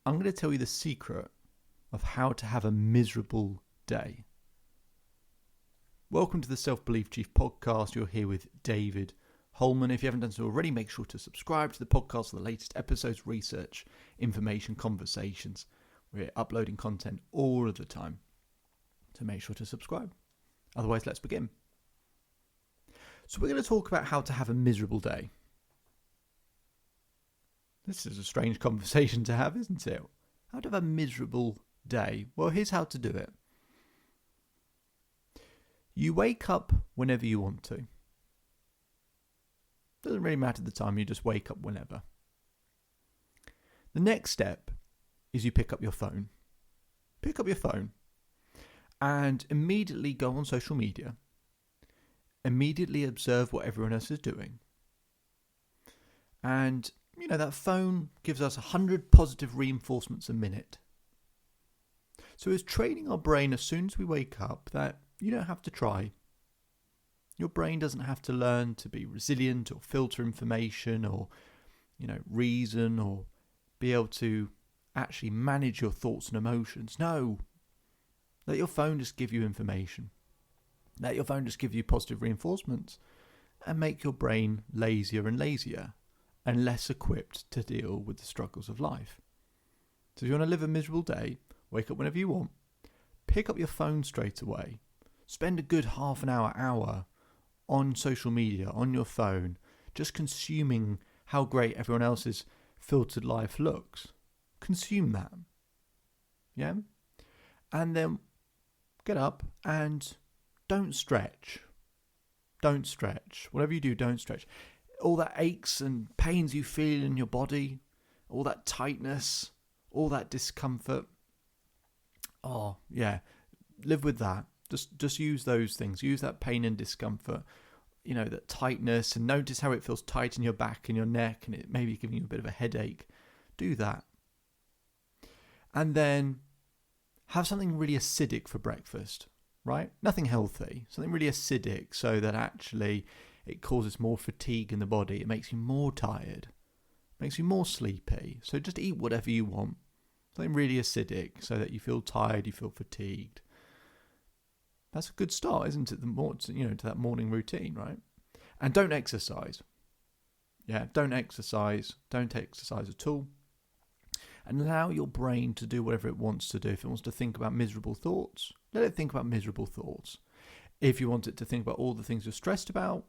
I'm going to tell you the secret of how to have a miserable day. Welcome to the Self-Belief Chief podcast. You're here with David Holman. If you haven't done so already, make sure to subscribe to the podcast for the latest episodes, research, information, conversations. We're uploading content all of the time, so make sure to subscribe. Otherwise, let's begin. So we're going to talk about how to have a miserable day. This is a strange conversation to have, isn't it? How to have a miserable day? Well, here's how to do it. You wake up whenever you want to. Doesn't really matter the time, you just wake up whenever. The next step is you pick up your phone. Pick up your phone and immediately go on social media. Immediately observe what everyone else is doing. And that phone gives us 100 positive reinforcements a minute. So it's training our brain as soon as we wake up that you don't have to try. Your brain doesn't have to learn to be resilient or filter information or, reason or be able to actually manage your thoughts and emotions. No. Let your phone just give you information. Let your phone just give you positive reinforcements and make your brain lazier and lazier and less equipped to deal with the struggles of life. So if you want to live a miserable day, wake up whenever you want, pick up your phone straight away, spend a good half an hour on social media, on your phone, just consuming how great everyone else's filtered life looks. Consume that. Yeah? And then get up and don't stretch. Don't stretch. Whatever you do, don't stretch. All that aches and pains you feel in your body, all that tightness, all that discomfort. Oh, yeah. Live with that. Just use those things. Use that pain and discomfort, that tightness, and notice how it feels tight in your back and your neck and it may be giving you a bit of a headache. Do that. And then have something really acidic for breakfast, right? Nothing healthy. Something really acidic so that actually it causes more fatigue in the body. It makes you more tired. Makes you more sleepy. So just eat whatever you want. Something really acidic so that you feel tired, you feel fatigued. That's a good start, isn't it? To that morning routine, right? And don't exercise. Yeah, don't exercise. Don't exercise at all. And allow your brain to do whatever it wants to do. If it wants to think about miserable thoughts, let it think about miserable thoughts. If you want it to think about all the things you're stressed about,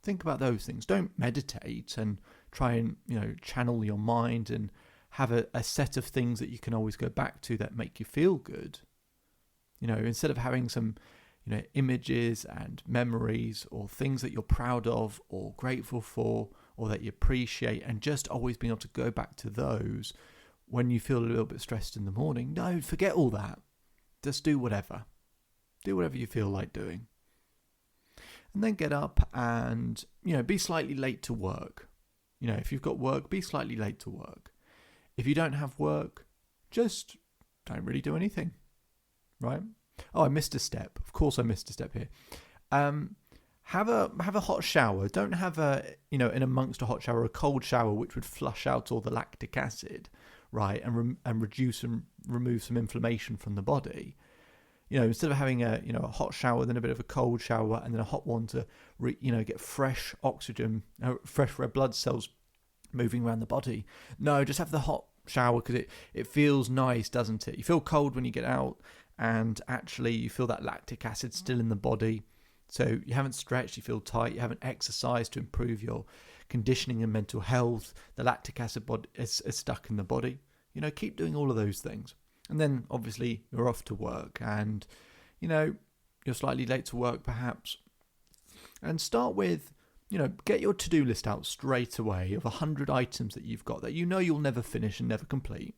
think about those things. Don't meditate and try and, channel your mind and have a set of things that you can always go back to that make you feel good. Instead of having some, images and memories or things that you're proud of or grateful for or that you appreciate and just always being able to go back to those when you feel a little bit stressed in the morning. No, forget all that. Just do whatever. Do whatever you feel like doing. And then get up and, be slightly late to work. If you've got work, be slightly late to work. If you don't have work, just don't really do anything, right? Oh, I missed a step. Of course I missed a step here. Have a hot shower. Don't have in amongst a hot shower, a cold shower, which would flush out all the lactic acid, right? And reduce and remove some inflammation from the body. Instead of having a hot shower, then a bit of a cold shower, and then a hot one to get fresh oxygen, fresh red blood cells moving around the body. No, just have the hot shower because it feels nice, doesn't it? You feel cold when you get out, and actually you feel that lactic acid still in the body. So you haven't stretched, you feel tight, you haven't exercised to improve your conditioning and mental health. The lactic acid is stuck in the body. Keep doing all of those things. And then obviously you're off to work and, you're slightly late to work perhaps. And start with, get your to-do list out straight away of 100 items that you've got that you'll never finish and never complete.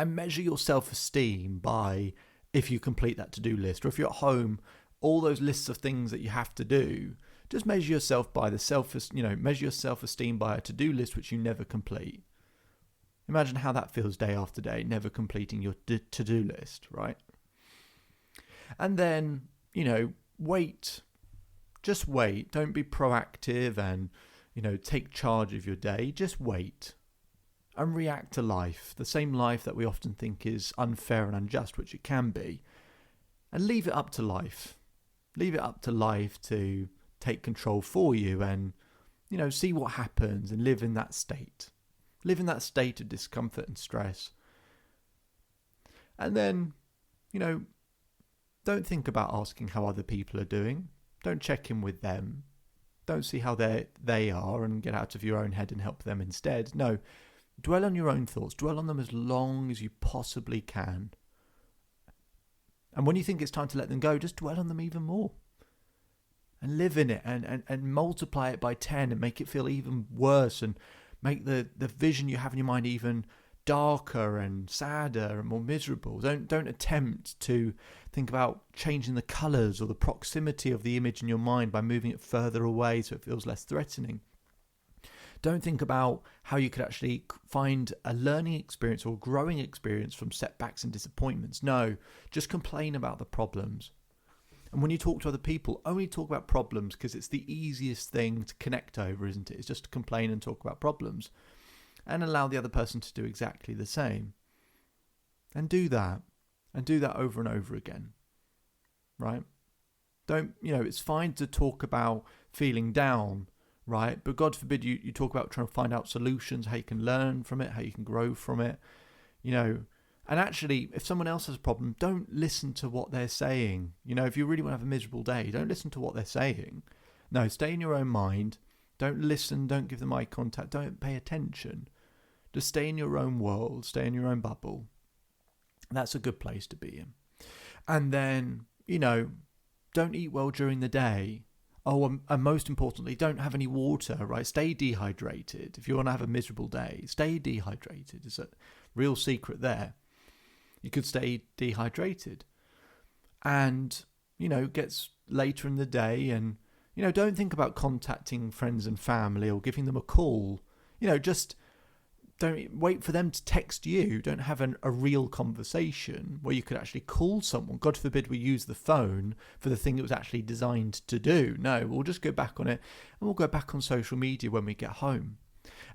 And measure your self-esteem by if you complete that to-do list. Or if you're at home, all those lists of things that you have to do, just measure yourself by measure your self-esteem by a to-do list which you never complete. Imagine how that feels day after day, never completing your to-do list, right? And then, wait. Just wait. Don't be proactive and, take charge of your day. Just wait. and react to life, the same life that we often think is unfair and unjust, which it can be, and leave it up to life. Leave it up to life to take control for you and, see what happens and live in that state. Live in that state of discomfort and stress. And then, don't think about asking how other people are doing. Don't check in with them. Don't see how they are and get out of your own head and help them instead. No, dwell on your own thoughts. Dwell on them as long as you possibly can. And when you think it's time to let them go, just dwell on them even more. And live in it and multiply it by 10 and make it feel even worse and make the vision you have in your mind even darker and sadder and more miserable. Don't attempt to think about changing the colours or the proximity of the image in your mind by moving it further away so it feels less threatening. Don't think about how you could actually find a learning experience or growing experience from setbacks and disappointments. No, just complain about the problems. And when you talk to other people, only talk about problems because it's the easiest thing to connect over, isn't it? It's just to complain and talk about problems and allow the other person to do exactly the same. And do that. And do that over and over again. Right? It's fine to talk about feeling down, right? But God forbid you talk about trying to find out solutions, how you can learn from it, how you can grow from it, And actually, if someone else has a problem, don't listen to what they're saying. If you really want to have a miserable day, don't listen to what they're saying. No, stay in your own mind. Don't listen, don't give them eye contact, don't pay attention. Just stay in your own world, stay in your own bubble. That's a good place to be in. And then, don't eat well during the day. Oh, and most importantly, don't have any water, right? Stay dehydrated. If you want to have a miserable day, stay dehydrated. It's a real secret there. You could stay dehydrated. And, gets later in the day and, don't think about contacting friends and family or giving them a call. Just don't wait for them to text you. Don't have a real conversation where you could actually call someone. God forbid we use the phone for the thing it was actually designed to do. No, we'll just go back on it and we'll go back on social media when we get home.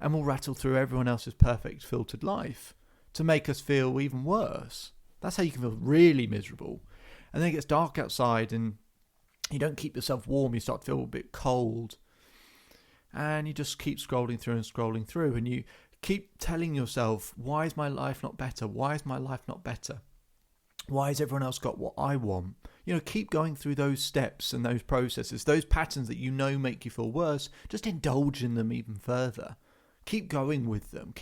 And we'll rattle through everyone else's perfect filtered life to make us feel even worse. That's how you can feel really miserable. And then it gets dark outside and you don't keep yourself warm. You start to feel a bit cold. And you just keep scrolling through and you keep telling yourself, why is my life not better? Why is my life not better? Why has everyone else got what I want? Keep going through those steps and those processes, those patterns that make you feel worse. Just indulge in them even further. Keep going with them.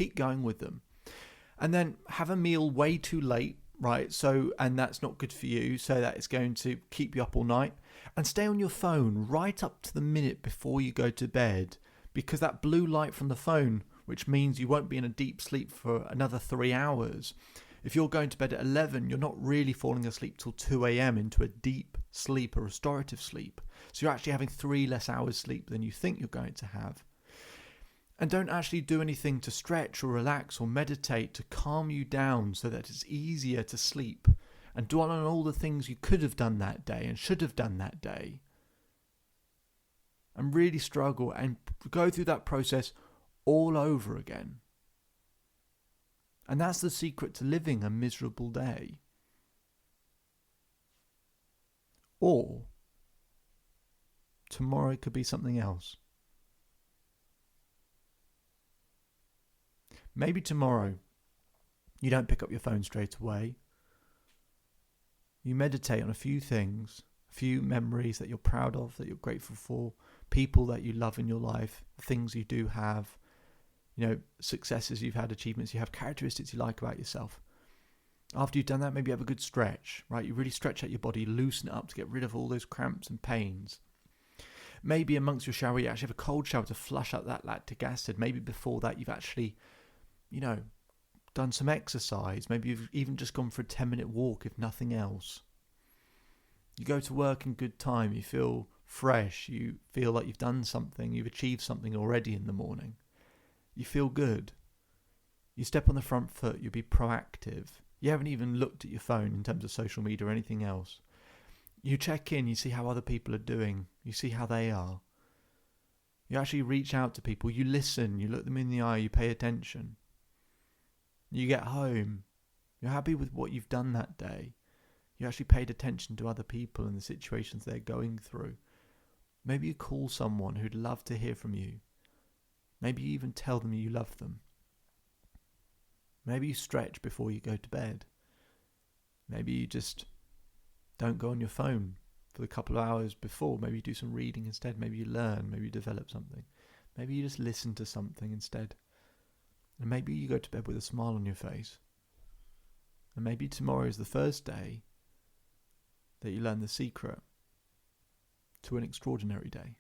And then have a meal way too late, right? And that's not good for you. So that it's going to keep you up all night. And stay on your phone right up to the minute before you go to bed, because that blue light from the phone, which means you won't be in a deep sleep for another 3 hours. If you're going to bed at 11, you're not really falling asleep till 2 a.m. into a deep sleep, a restorative sleep. So you're actually having 3 less hours sleep than you think you're going to have. And don't actually do anything to stretch or relax or meditate to calm you down so that it's easier to sleep, and dwell on all the things you could have done that day and should have done that day. And really struggle and go through that process all over again. And that's the secret to living a miserable day. Or tomorrow could be something else. Maybe tomorrow you don't pick up your phone straight away. You meditate on a few things, a few memories that you're proud of, that you're grateful for, people that you love in your life, things you do have, successes you've had, achievements you have, characteristics you like about yourself. After you've done that, maybe you have a good stretch, right? You really stretch out your body, loosen it up to get rid of all those cramps and pains. Maybe amongst your shower, you actually have a cold shower to flush out that lactic acid. Maybe before that, you've actually, done some exercise. Maybe you've even just gone for a 10-minute walk, if nothing else. You go to work in good time. You feel fresh. You feel like you've done something. You've achieved something already in the morning. You feel good. You step on the front foot. You'll be proactive. You haven't even looked at your phone in terms of social media or anything else. You check in. You see how other people are doing. You see how they are. You actually reach out to people. You listen. You look them in the eye. You pay attention. You get home, you're happy with what you've done that day. You actually paid attention to other people and the situations they're going through. Maybe you call someone who'd love to hear from you. Maybe you even tell them you love them. Maybe you stretch before you go to bed. Maybe you just don't go on your phone for the couple of hours before. Maybe you do some reading instead. Maybe you learn. Maybe you develop something. Maybe you just listen to something instead. And maybe you go to bed with a smile on your face. And maybe tomorrow is the first day that you learn the secret to an extraordinary day.